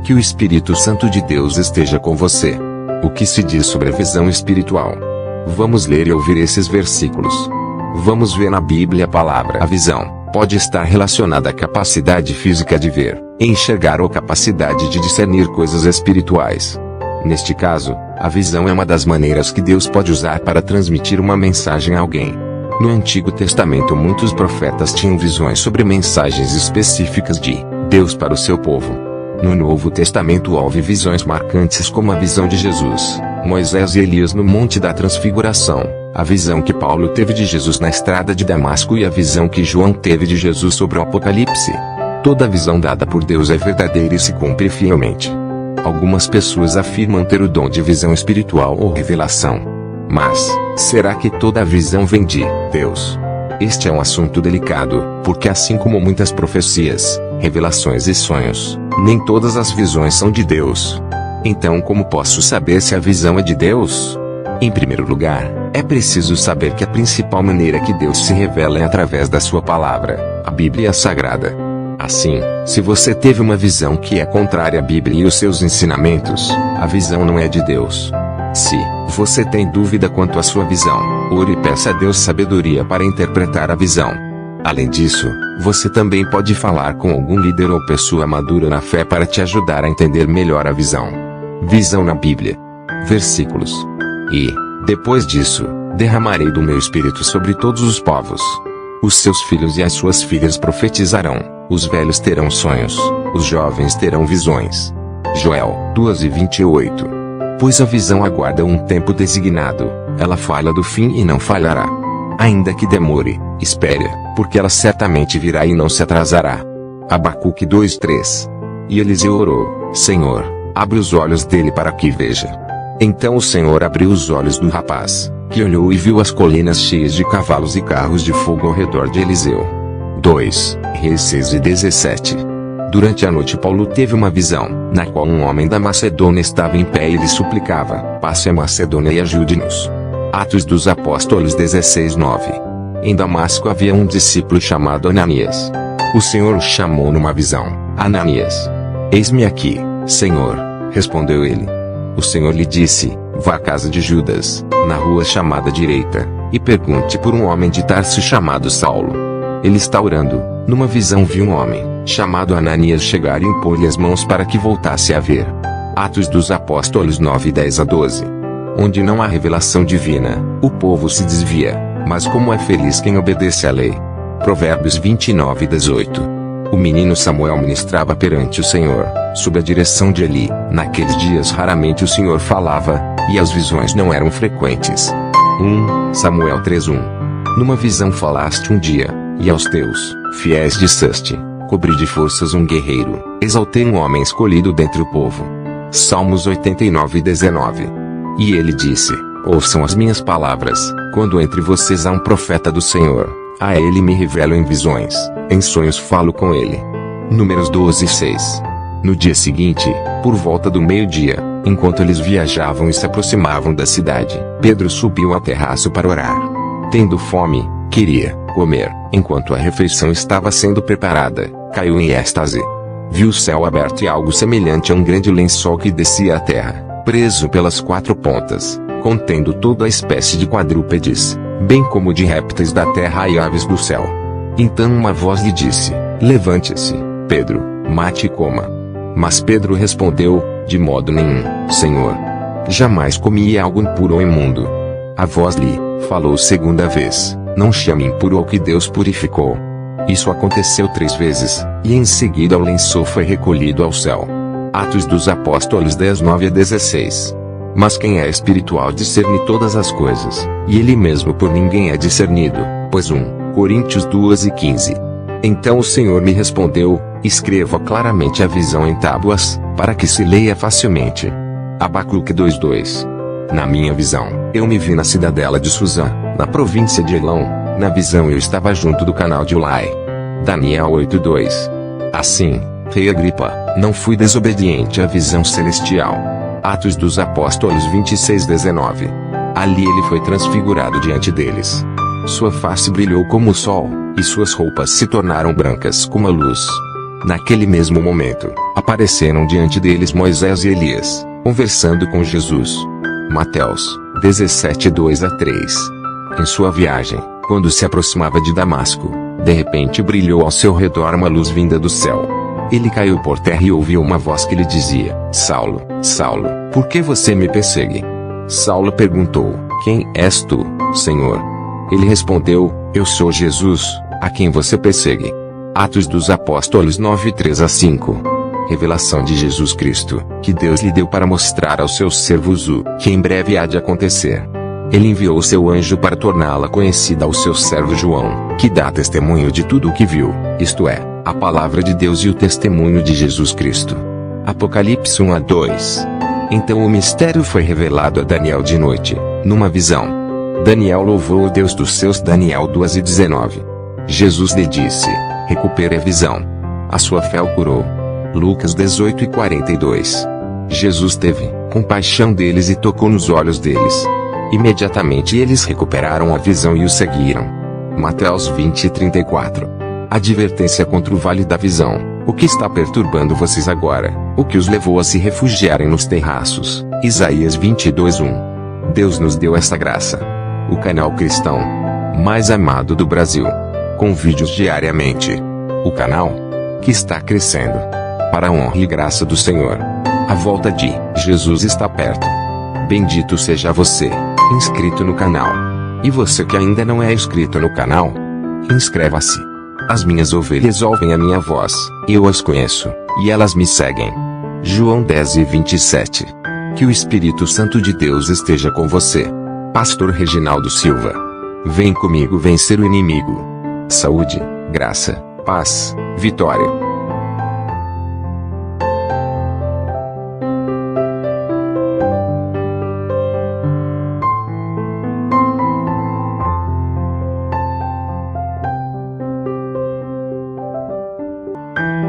Que o Espírito Santo de Deus esteja com você. O que se diz sobre a visão espiritual? Vamos ler e ouvir esses versículos. Vamos ver na Bíblia a palavra. A visão pode estar relacionada à capacidade física de ver, enxergar ou capacidade de discernir coisas espirituais. Neste caso, a visão é uma das maneiras que Deus pode usar para transmitir uma mensagem a alguém. No Antigo Testamento, muitos profetas tinham visões sobre mensagens específicas de Deus para o seu povo. No Novo Testamento houve visões marcantes como a visão de Jesus, Moisés e Elias no Monte da Transfiguração, a visão que Paulo teve de Jesus na estrada de Damasco e a visão que João teve de Jesus sobre o Apocalipse. Toda visão dada por Deus é verdadeira e se cumpre fielmente. Algumas pessoas afirmam ter o dom de visão espiritual ou revelação. Mas, será que toda a visão vem de Deus? Este é um assunto delicado, porque assim como muitas profecias, revelações e sonhos, nem todas as visões são de Deus. Então, como posso saber se a visão é de Deus? Em primeiro lugar, é preciso saber que a principal maneira que Deus se revela é através da sua palavra, a Bíblia Sagrada. Assim, se você teve uma visão que é contrária à Bíblia e os seus ensinamentos, a visão não é de Deus. Se você tem dúvida quanto à sua visão, ore e peça a Deus sabedoria para interpretar a visão. Além disso, você também pode falar com algum líder ou pessoa madura na fé para te ajudar a entender melhor a visão. Visão na Bíblia. Versículos. E, depois disso, derramarei do meu espírito sobre todos os povos. Os seus filhos e as suas filhas profetizarão, os velhos terão sonhos, os jovens terão visões. Joel 2:28. Pois a visão aguarda um tempo designado, ela fala do fim e não falhará. Ainda que demore, espere, porque ela certamente virá e não se atrasará. Abacuque 2:3. E Eliseu orou: Senhor, abre os olhos dele para que veja. Então o Senhor abriu os olhos do rapaz, que olhou e viu as colinas cheias de cavalos e carros de fogo ao redor de Eliseu. 2 Reis 6:17. Durante a noite Paulo teve uma visão, na qual um homem da Macedônia estava em pé e lhe suplicava: passe a Macedônia e ajude-nos. Atos dos Apóstolos 16:9. Em Damasco havia um discípulo chamado Ananias. O Senhor o chamou numa visão: Ananias. Eis-me aqui, Senhor, respondeu ele. O Senhor lhe disse: vá à casa de Judas, na rua chamada Direita, e pergunte por um homem de Tarso chamado Saulo. Ele está orando. Numa visão viu um homem, chamado Ananias, chegar e impor-lhe as mãos para que voltasse a ver. Atos dos Apóstolos 9:10-12. Onde não há revelação divina, o povo se desvia, mas como é feliz quem obedece à lei. Provérbios 29:18. O menino Samuel ministrava perante o Senhor, sob a direção de Eli. Naqueles dias raramente o Senhor falava, e as visões não eram frequentes. 1 Samuel 3:1. Numa visão falaste um dia, e aos teus fiéis disseste: cobri de forças um guerreiro, exaltei um homem escolhido dentre o povo. Salmos 89:19. E ele disse: ouçam as minhas palavras, quando entre vocês há um profeta do Senhor, a ele me revelo em visões, em sonhos falo com ele. Números 12:6. No dia seguinte, por volta do meio-dia, enquanto eles viajavam e se aproximavam da cidade, Pedro subiu ao terraço para orar. Tendo fome, queria comer. Enquanto a refeição estava sendo preparada, caiu em êxtase. Viu o céu aberto e algo semelhante a um grande lençol que descia à terra, preso pelas quatro pontas, contendo toda a espécie de quadrúpedes, bem como de répteis da terra e aves do céu. Então uma voz lhe disse: levante-se, Pedro, mate e coma. Mas Pedro respondeu: de modo nenhum, Senhor. Jamais comi algo impuro ou imundo. A voz lhe falou segunda vez: não chame impuro ao que Deus purificou. Isso aconteceu 3 vezes, e em seguida o lençol foi recolhido ao céu. Atos dos Apóstolos 10:9-16. Mas quem é espiritual discerne todas as coisas, e ele mesmo por ninguém é discernido, pois 1 Coríntios 2:15. Então o Senhor me respondeu: escreva claramente a visão em tábuas, para que se leia facilmente. Abacuque 2:2. Na minha visão, eu me vi na cidadela de Suzã, na província de Elão. Na visão eu estava junto do canal de Ulai. Daniel 8:2. Assim, rei Agripa, não fui desobediente à visão celestial. Atos dos Apóstolos 26:19. Ali ele foi transfigurado diante deles. Sua face brilhou como o sol, e suas roupas se tornaram brancas como a luz. Naquele mesmo momento, apareceram diante deles Moisés e Elias, conversando com Jesus. Mateus 17, 2-3. Em sua viagem, quando se aproximava de Damasco, de repente brilhou ao seu redor uma luz vinda do céu. Ele caiu por terra e ouviu uma voz que lhe dizia: Saulo, Saulo, por que você me persegue? Saulo perguntou: Quem és tu, Senhor? Ele respondeu: Eu sou Jesus, a quem você persegue. Atos dos Apóstolos 9, 3-5. Revelação de Jesus Cristo, que Deus lhe deu para mostrar aos seus servos o que em breve há de acontecer. Ele enviou seu anjo para torná-la conhecida ao seu servo João, que dá testemunho de tudo o que viu, isto é, a palavra de Deus e o testemunho de Jesus Cristo. Apocalipse 1-2. Então o mistério foi revelado a Daniel de noite, numa visão. Daniel louvou o Deus dos seus. Daniel 2:19. Jesus lhe disse: Recupere a visão. A sua fé o curou. Lucas 18:42. Jesus teve compaixão deles e tocou nos olhos deles. Imediatamente eles recuperaram a visão e o seguiram. Mateus 20:34. Advertência contra o vale da visão. O que está perturbando vocês agora? O que os levou a se refugiarem nos terraços? Isaías 22:1. Deus nos deu essa graça. O canal cristão mais amado do Brasil. Com vídeos diariamente. O canal que está crescendo. Para a honra e graça do Senhor. A volta de Jesus está perto. Bendito seja você, inscrito no canal. E você que ainda não é inscrito no canal, inscreva-se. As minhas ovelhas ouvem a minha voz, eu as conheço, e elas me seguem. João 10:27. Que o Espírito Santo de Deus esteja com você. Pastor Reginaldo Silva. Vem comigo vencer o inimigo. Saúde, graça, paz, vitória.